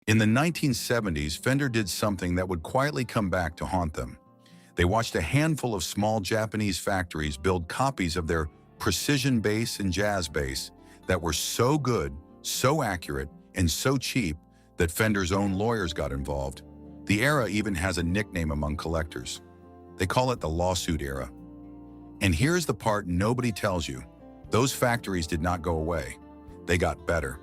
In the 1970s, Fender did something that would quietly come back to haunt them. They watched a handful of small Japanese factories build copies of their precision bass and jazz bass that were so good, so accurate, and so cheap that Fender's own lawyers got involved. The era even has a nickname among collectors. They call it the lawsuit era. And here's the part nobody tells you. Those factories did not go away. They got better.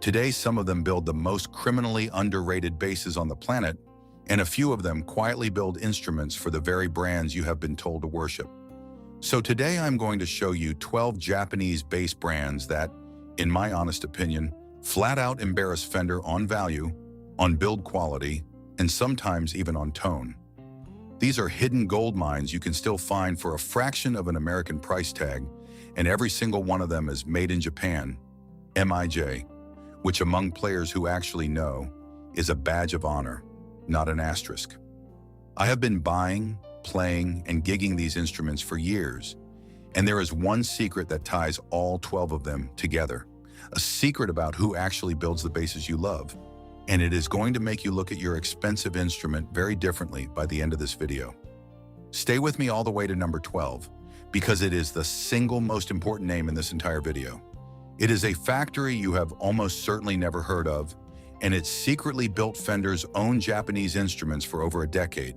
Today, some of them build the most criminally underrated basses on the planet, and a few of them quietly build instruments for the very brands you have been told to worship. So today I'm going to show you 12 Japanese bass brands that, in my honest opinion, flat out embarrass Fender on value, on build quality, and sometimes even on tone. These are hidden gold mines you can still find for a fraction of an American price tag, and every single one of them is made in Japan, MIJ, which among players who actually know is a badge of honor, not an asterisk. I have been buying, playing, and gigging these instruments for years, and there is one secret that ties all 12 of them together, a secret about who actually builds the basses you love, and it is going to make you look at your expensive instrument very differently by the end of this video. Stay with me all the way to number 12, because it is the single most important name in this entire video. It is a factory you have almost certainly never heard of, and it secretly built Fender's own Japanese instruments for over a decade,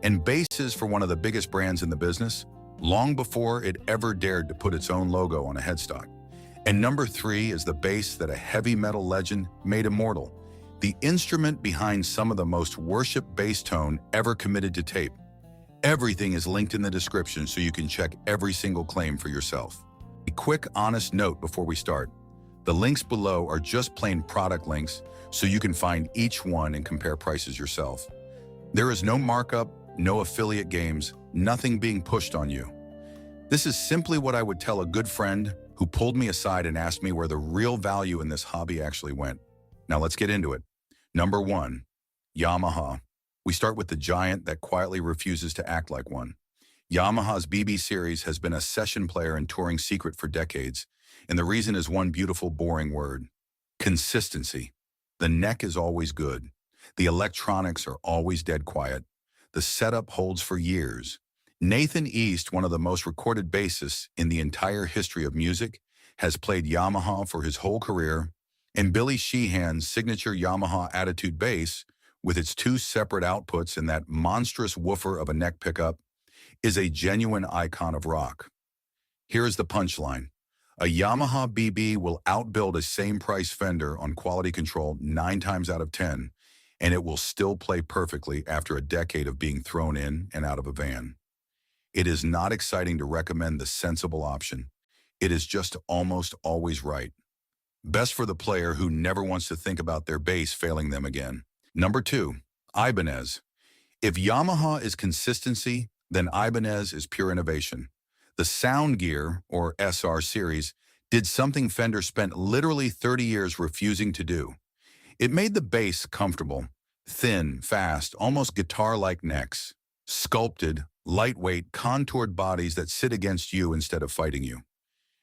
and basses for one of the biggest brands in the business, long before it ever dared to put its own logo on a headstock. And number 3 is the bass that a heavy metal legend made immortal, the instrument behind some of the most worshipped bass tone ever committed to tape. Everything is linked in the description so you can check every single claim for yourself. A quick, honest note before we start. The links below are just plain product links, so you can find each one and compare prices yourself. There is no markup, no affiliate games, nothing being pushed on you. This is simply what I would tell a good friend who pulled me aside and asked me where the real value in this hobby actually went. Now let's get into it. Number 1, Yamaha. We start with the giant that quietly refuses to act like one. Yamaha's BB series has been a session player and touring secret for decades, and the reason is one beautiful, boring word: consistency. The neck is always good. The electronics are always dead quiet. The setup holds for years. Nathan East, one of the most recorded bassists in the entire history of music, has played Yamaha for his whole career, and Billy Sheehan's signature Yamaha Attitude bass, with its 2 separate outputs and that monstrous woofer of a neck pickup, is a genuine icon of rock. Here is the punchline. A Yamaha BB will outbuild a same-price Fender on quality control 9 times out of 10, and it will still play perfectly after a decade of being thrown in and out of a van. It is not exciting to recommend the sensible option. It is just almost always right. Best for the player who never wants to think about their bass failing them again. Number 2, Ibanez. If Yamaha is consistency, then Ibanez is pure innovation. The Sound Gear, or SR series, did something Fender spent literally 30 years refusing to do. It made the bass comfortable, thin, fast, almost guitar-like necks, sculpted, lightweight, contoured bodies that sit against you instead of fighting you,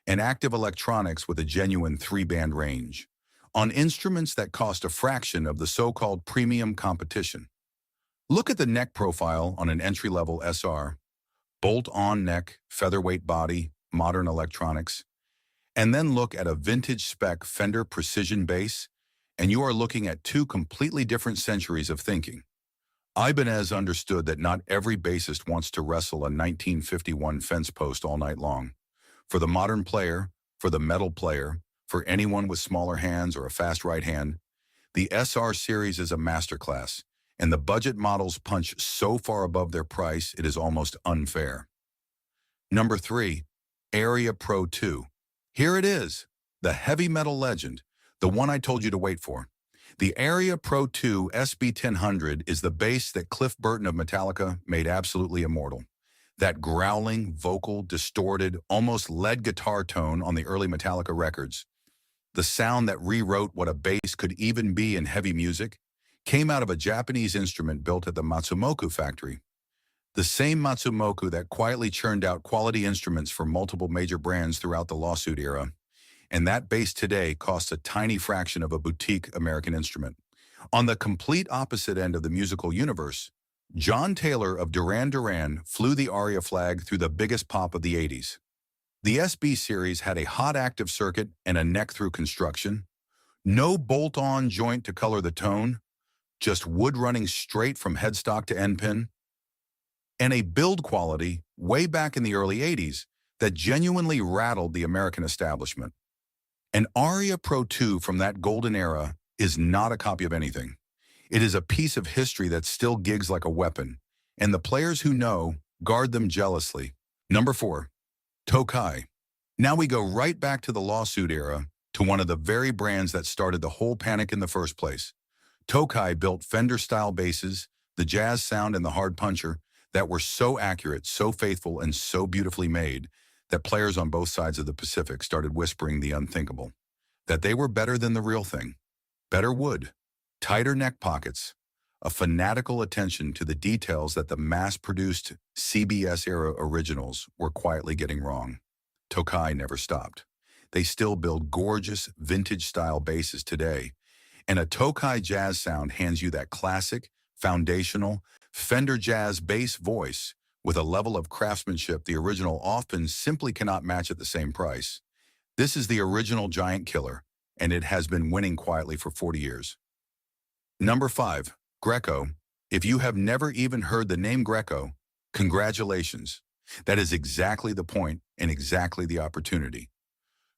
and active electronics with a genuine 3-band range, on instruments that cost a fraction of the so-called premium competition. Look at the neck profile on an entry-level SR, bolt-on neck, featherweight body, modern electronics, and then look at a vintage spec Fender precision bass, and you are looking at 2 completely different centuries of thinking. Ibanez understood that not every bassist wants to wrestle a 1951 fence post all night long. For the modern player, for the metal player, for anyone with smaller hands or a fast right hand, the SR series is a masterclass, and the budget models punch so far above their price it is almost unfair. Number 3, Aria Pro II. Here it is, the heavy metal legend, the one I told you to wait for. The Aria Pro II SB1000 is the bass that Cliff Burton of Metallica made absolutely immortal. That growling, vocal, distorted, almost lead guitar tone on the early Metallica records, the sound that rewrote what a bass could even be in heavy music, came out of a Japanese instrument built at the Matsumoku factory. The same Matsumoku that quietly churned out quality instruments for multiple major brands throughout the lawsuit era. And that bass today costs a tiny fraction of a boutique American instrument. On the complete opposite end of the musical universe, John Taylor of Duran Duran flew the Aria flag through the biggest pop of the 80s. The SB series had a hot active circuit and a neck-through construction, no bolt-on joint to color the tone, just wood running straight from headstock to end pin, and a build quality way back in the early 80s that genuinely rattled the American establishment. An Aria Pro II from that golden era is not a copy of anything. It is a piece of history that still gigs like a weapon, and the players who know guard them jealously. Number 4. Tokai. Now we go right back to the lawsuit era, to one of the very brands that started the whole panic in the first place. Tokai built Fender-style basses, the jazz sound and the hard puncher, that were so accurate, so faithful, and so beautifully made that players on both sides of the Pacific started whispering the unthinkable, that they were better than the real thing. Better wood, tighter neck pockets, a fanatical attention to the details that the mass-produced CBS-era originals were quietly getting wrong. Tokai never stopped. They still build gorgeous, vintage-style basses today, and a Tokai jazz sound hands you that classic, foundational, Fender jazz bass voice with a level of craftsmanship the original often simply cannot match at the same price. This is the original giant killer, and it has been winning quietly for 40 years. Number 5. Greco. If you have never even heard the name Greco, congratulations. That is exactly the point and exactly the opportunity.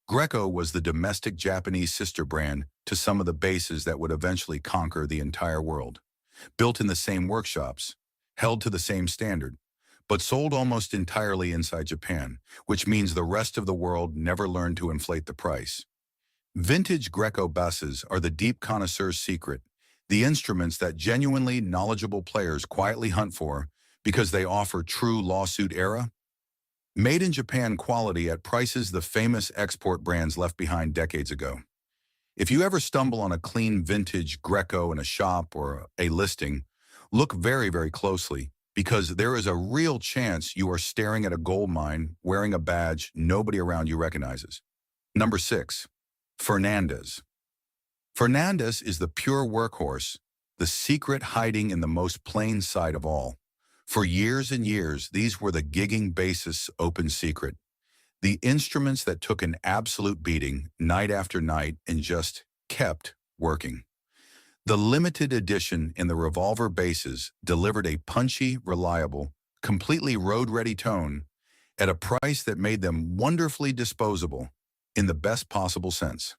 Greco was the domestic Japanese sister brand to some of the basses that would eventually conquer the entire world. Built in the same workshops, held to the same standard, but sold almost entirely inside Japan, which means the rest of the world never learned to inflate the price. Vintage Greco basses are the deep connoisseur's secret, the instruments that genuinely knowledgeable players quietly hunt for because they offer true lawsuit era, made in Japan quality at prices the famous export brands left behind decades ago. If you ever stumble on a clean vintage Greco in a shop or a listing, look very, very closely because there is a real chance you are staring at a gold mine wearing a badge nobody around you recognizes. Number 6. Fernandes. Fernandes is the pure workhorse, the secret hiding in the most plain sight of all. For years and years, these were the gigging bassist's open secret. The instruments that took an absolute beating night after night and just kept working. The limited edition in the revolver basses delivered a punchy, reliable, completely road-ready tone at a price that made them wonderfully disposable in the best possible sense.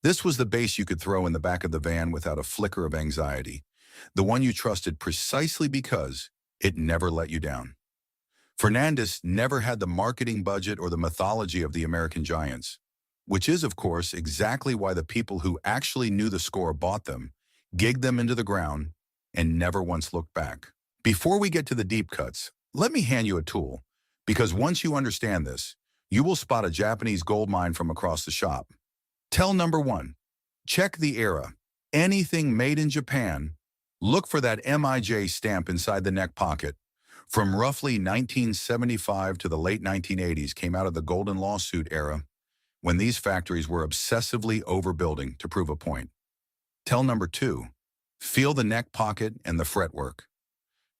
This was the bass you could throw in the back of the van without a flicker of anxiety, the one you trusted precisely because it never let you down. Fernandes never had the marketing budget or the mythology of the American giants, which is, of course, exactly why the people who actually knew the score bought them, gigged them into the ground, and never once looked back. Before we get to the deep cuts, let me hand you a tool, because once you understand this, you will spot a Japanese gold mine from across the shop. Tell number 1. Check the era. Anything made in Japan, look for that MIJ stamp inside the neck pocket. From roughly 1975 to the late 1980s came out of the golden lawsuit era when these factories were obsessively overbuilding to prove a point. Tell number 2, feel the neck pocket and the fretwork.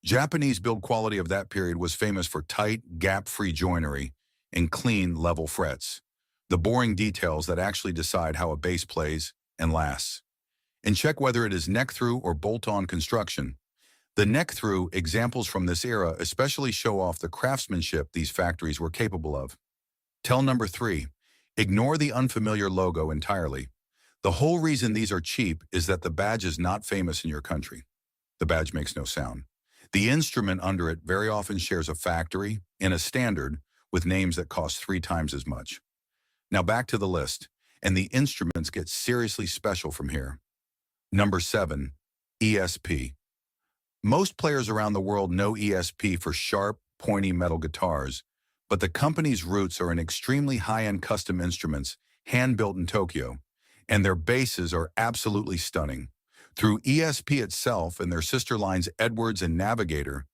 Japanese build quality of that period was famous for tight, gap-free joinery and clean, level frets, the boring details that actually decide how a bass plays and lasts. And check whether it is neck-through or bolt-on construction. The neck-through examples from this era especially show off the craftsmanship these factories were capable of. Tell number 3, ignore the unfamiliar logo entirely. The whole reason these are cheap is that the badge is not famous in your country. The badge makes no sound. The instrument under it very often shares a factory and a standard with names that cost 3 times as much. Now back to the list, and the instruments get seriously special from here. Number 7, ESP. Most players around the world know ESP for sharp, pointy metal guitars, but the company's roots are in extremely high-end custom instruments hand-built in Tokyo, and their basses are absolutely stunning. Through ESP itself and their sister lines Edwards and Navigator,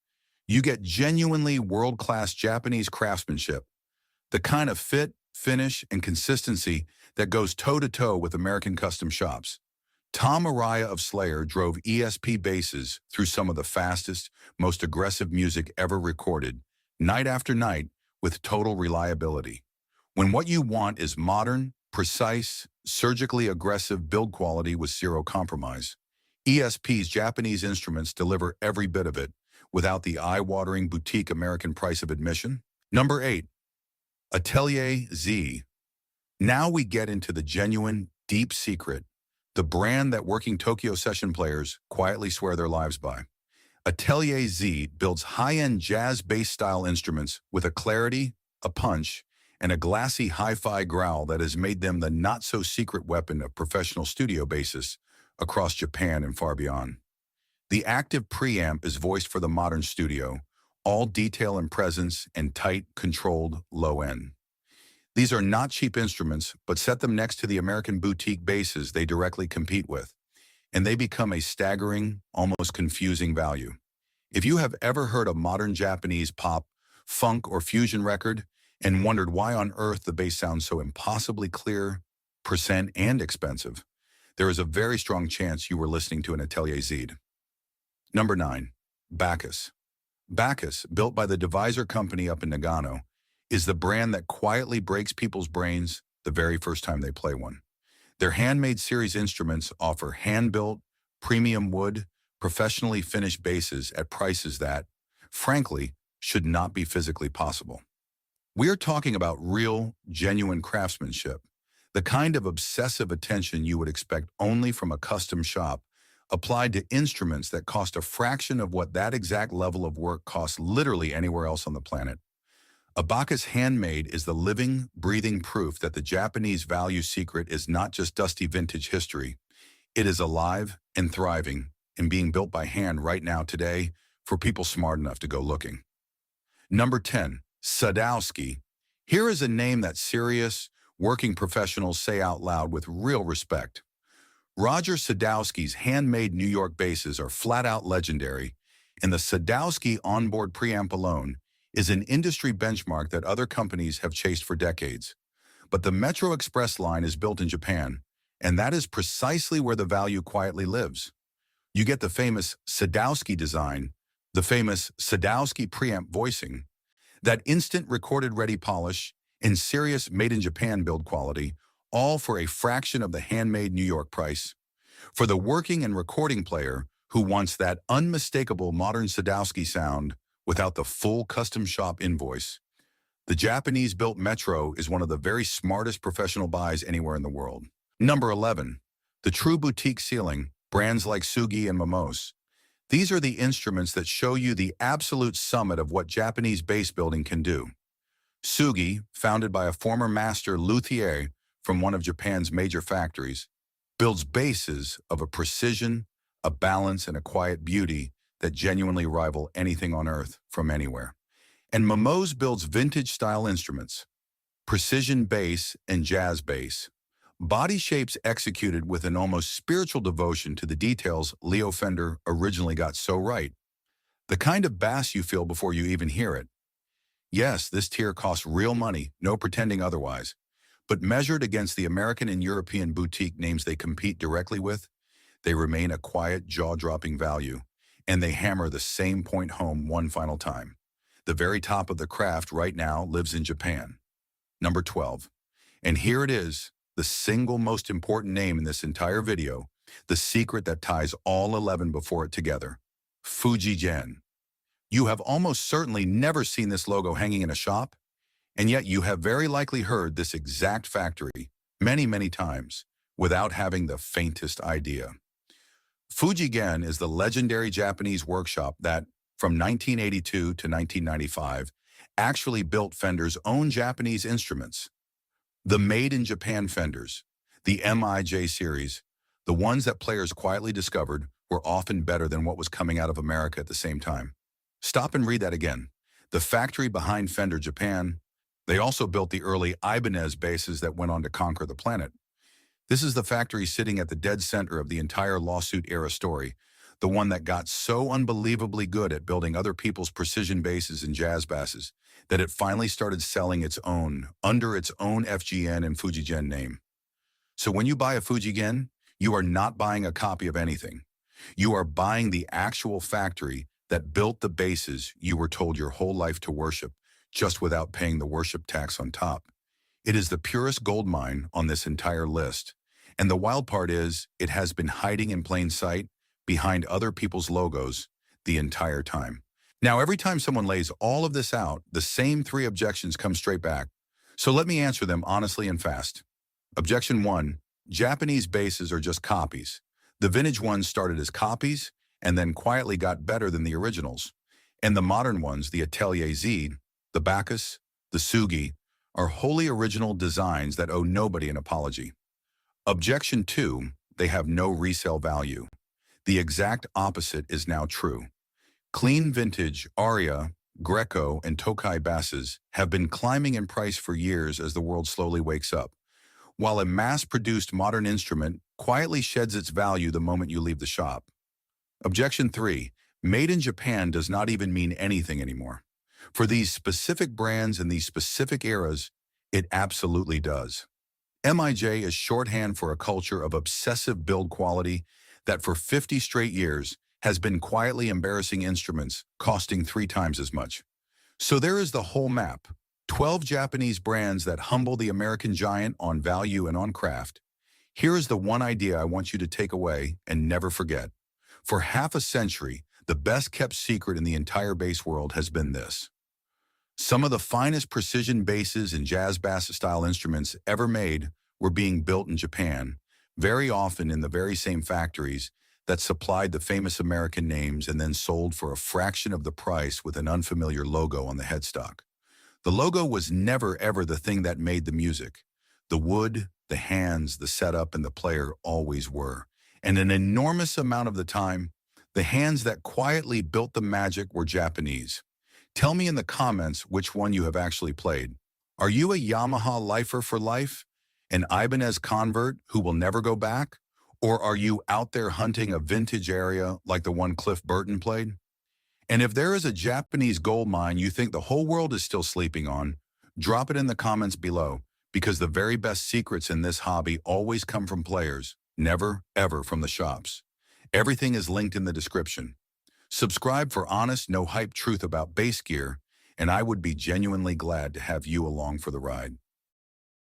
you get genuinely world-class Japanese craftsmanship, the kind of fit, finish, and consistency that goes toe-to-toe with American custom shops. Tom Araya of Slayer drove ESP basses through some of the fastest, most aggressive music ever recorded, night after night, with total reliability. When what you want is modern, precise, surgically aggressive build quality with zero compromise, ESP's Japanese instruments deliver every bit of it without the eye-watering boutique American price of admission. Number 8. Atelier Z. Now we get into the genuine, deep secret, the brand that working Tokyo session players quietly swear their lives by. Atelier Z builds high-end jazz bass-style instruments with a clarity, a punch, and a glassy hi-fi growl that has made them the not-so-secret weapon of professional studio bassists across Japan and far beyond. The active preamp is voiced for the modern studio, all detail and presence and tight, controlled, low end. These are not cheap instruments, but set them next to the American boutique basses they directly compete with, and they become a staggering, almost confusing value. If you have ever heard a modern Japanese pop, funk, or fusion record and wondered why on earth the bass sounds so impossibly clear, percent, and expensive, there is a very strong chance you were listening to an Atelier Z. Number 9. Bacchus. Bacchus, built by the Divisor Company up in Nagano, is the brand that quietly breaks people's brains the very first time they play one. Their handmade series instruments offer hand-built, premium wood, professionally finished basses at prices that, frankly, should not be physically possible. We are talking about real, genuine craftsmanship, the kind of obsessive attention you would expect only from a custom shop, applied to instruments that cost a fraction of what that exact level of work costs literally anywhere else on the planet. A Bacchus handmade is the living, breathing proof that the Japanese value secret is not just dusty vintage history. It is alive and thriving and being built by hand right now today for people smart enough to go looking. Number 10. Sadowsky. Here is a name that serious, working professionals say out loud with real respect. Roger Sadowsky's handmade New York basses are flat-out legendary, and the Sadowsky onboard preamp alone is an industry benchmark that other companies have chased for decades. But the Metro Express line is built in Japan, and that is precisely where the value quietly lives. You get the famous Sadowsky design, the famous Sadowsky preamp voicing, that instant recorded-ready polish, and serious made-in-Japan build quality, all for a fraction of the handmade New York price. For the working and recording player who wants that unmistakable modern Sadowsky sound without the full custom shop invoice, the Japanese-built Metro is one of the very smartest professional buys anywhere in the world. Number 11. The true boutique ceiling, brands like Sugi and Momose. These are the instruments that show you the absolute summit of what Japanese bass building can do. Sugi, founded by a former master luthier from one of Japan's major factories, builds basses of a precision, a balance, and a quiet beauty that genuinely rival anything on earth from anywhere. And Momose builds vintage-style instruments, precision bass and jazz bass, body shapes executed with an almost spiritual devotion to the details Leo Fender originally got so right. The kind of bass you feel before you even hear it. Yes, this tier costs real money, no pretending otherwise. But measured against the American and European boutique names they compete directly with, they remain a quiet, jaw-dropping value, and they hammer the same point home one final time. The very top of the craft right now lives in Japan. Number 12. And here it is, the single most important name in this entire video, the secret that ties all 11 before it together. FujiGen. You have almost certainly never seen this logo hanging in a shop, and yet you have very likely heard this exact factory many, many times without having the faintest idea. FujiGen is the legendary Japanese workshop that, from 1982 to 1995, actually built Fender's own Japanese instruments. The made-in-Japan Fenders, the MIJ series, the ones that players quietly discovered were often better than what was coming out of America at the same time. Stop and read that again. The factory behind Fender Japan. They also built the early Ibanez basses that went on to conquer the planet. This is the factory sitting at the dead center of the entire lawsuit-era story, the one that got so unbelievably good at building other people's precision basses and jazz basses that it finally started selling its own, under its own FGN and FujiGen name. So when you buy a FujiGen, You are not buying a copy of anything. You are buying the actual factory that built the basses you were told your whole life to worship, just without paying the worship tax on top. It is the purest gold mine on this entire list. And the wild part is, it has been hiding in plain sight behind other people's logos the entire time. Now, every time someone lays all of this out, the same three objections come straight back. So let me answer them honestly and fast. Objection 1. Japanese basses are just copies. The vintage ones started as copies and then quietly got better than the originals. And the modern ones, the Atelier Z, the Bacchus, the Sugi, are wholly original designs that owe nobody an apology. Objection 2. They have no resale value. The exact opposite is now true. Clean vintage Aria, Greco, and Tokai basses have been climbing in price for years as the world slowly wakes up, while a mass-produced modern instrument quietly sheds its value the moment you leave the shop. Objection 3. Made in Japan does not even mean anything anymore. For these specific brands and these specific eras, it absolutely does. MIJ is shorthand for a culture of obsessive build quality that for 50 straight years has been quietly embarrassing instruments costing 3 times as much. So there is the whole map. 12 Japanese brands that humble the American giant on value and on craft. Here is the one idea I want you to take away and never forget. For half a century, the best-kept secret in the entire bass world has been this. Some of the finest precision basses and jazz bass-style instruments ever made were being built in Japan, very often in the very same factories that supplied the famous American names and then sold for a fraction of the price with an unfamiliar logo on the headstock. The logo was never ever the thing that made the music. The wood, the hands, the setup, and the player always were. And an enormous amount of the time, the hands that quietly built the magic were Japanese. Tell me in the comments which one you have actually played. Are you a Yamaha lifer for life? An Ibanez convert who will never go back? Or are you out there hunting a vintage area like the one Cliff Burton played? And if there is a Japanese gold mine you think the whole world is still sleeping on, drop it in the comments below, because the very best secrets in this hobby always come from players, never, ever from the shops. Everything is linked in the description. Subscribe for honest, no-hype truth about bass gear, and I would be genuinely glad to have you along for the ride.